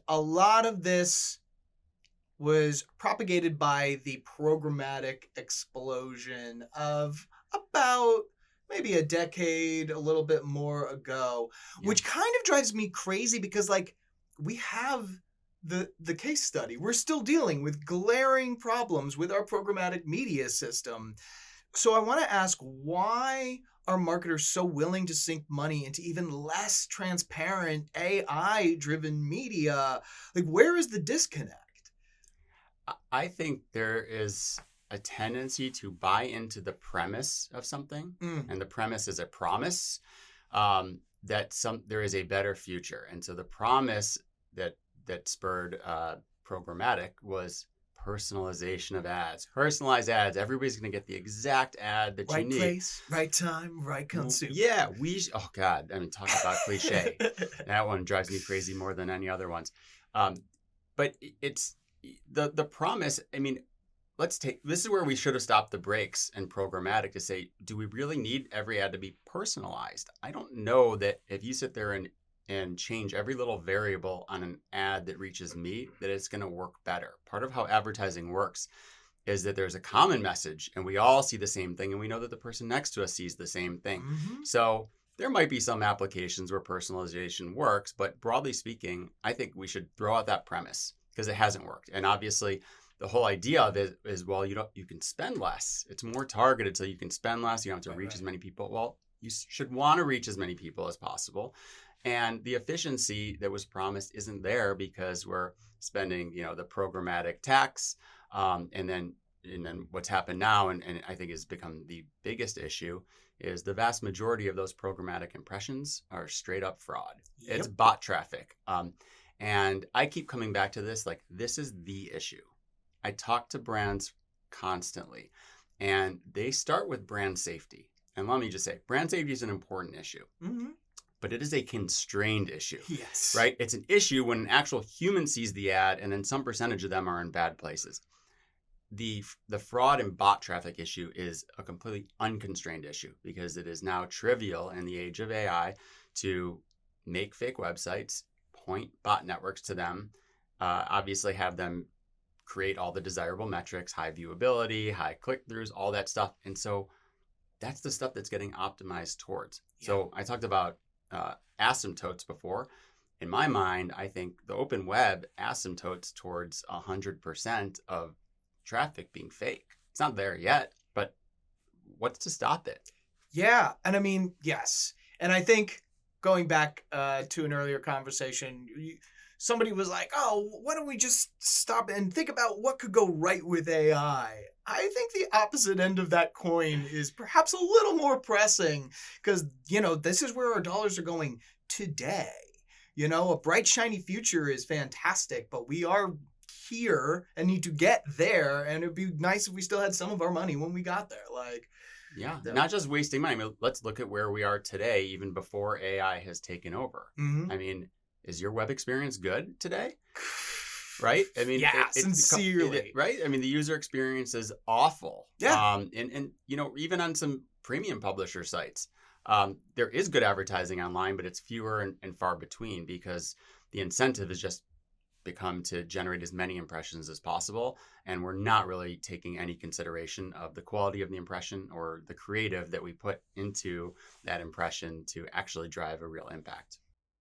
a lot of this was propagated by the programmatic explosion of about maybe a decade, a little bit more ago, Yeah. which kind of drives me crazy because like we have the case study. We're still dealing with glaring problems with our programmatic media system. So I want to ask, why are marketers so willing to sink money into even less transparent AI driven media? Like, where is the disconnect? I think there is a tendency to buy into the premise of something, Mm. and the premise is a promise that there is a better future. And so the promise that spurred programmatic was personalization of ads, personalized ads. Everybody's going to get the exact ad that you Right need. place, right time, right consumer. Yeah, oh God, I mean, talk about cliche. That one drives me crazy more than any other ones. But it's the promise. I mean, this is where we should have stopped the brakes and programmatic to say, do we really need every ad to be personalized? I don't know that if you sit there and change every little variable on an ad that reaches me, that it's going to work better. Part of how advertising works is that there's a common message and we all see the same thing, and we know that the person next to us sees the same thing. Mm-hmm. So there might be some applications where personalization works, but broadly speaking, I think we should throw out that premise because it hasn't worked. And obviously, the whole idea of it is, well, you can spend less. It's more targeted, so you can spend less. You don't have to reach as many people. Well, you should want to reach as many people as possible. And the efficiency that was promised isn't there because we're spending, the programmatic tax. And then what's happened now, and I think has become the biggest issue, is the vast majority of those programmatic impressions are straight up fraud. Yep. It's bot traffic. And I keep coming back to this, like, this is the issue. I talk to brands constantly, and they start with brand safety. And let me just say, brand safety is an important issue, Mm-hmm. but it is a constrained issue. Yes. Right? It's an issue when an actual human sees the ad, and then some percentage of them are in bad places. The fraud and bot traffic issue is a completely unconstrained issue because it is now trivial in the age of AI to make fake websites, point bot networks to them, obviously have them create all the desirable metrics, high viewability, high click-throughs, all that stuff. And so that's the stuff that's getting optimized towards. Yeah. So I talked about asymptotes before. In my mind, I think the open web asymptotes towards 100% of traffic being fake. It's not there yet, but what's to stop it? Yeah. And I mean, yes. And I think going back to an earlier conversation, somebody was like, oh, why don't we just stop and think about what could go right with AI? I think the opposite end of that coin is perhaps a little more pressing because, this is where our dollars are going today. A bright, shiny future is fantastic, but we are here and need to get there. And it'd be nice if we still had some of our money when we got there. Yeah, not just wasting money. I mean, let's look at where we are today, even before AI has taken over. Mm-hmm. I mean, is your web experience good today? Right? I mean, yeah, sincerely. Right? I mean, the user experience is awful. Yeah. And even on some premium publisher sites, there is good advertising online, but it's fewer and far between because the incentive is just become to generate as many impressions as possible, and we're not really taking any consideration of the quality of the impression or the creative that we put into that impression to actually drive a real impact.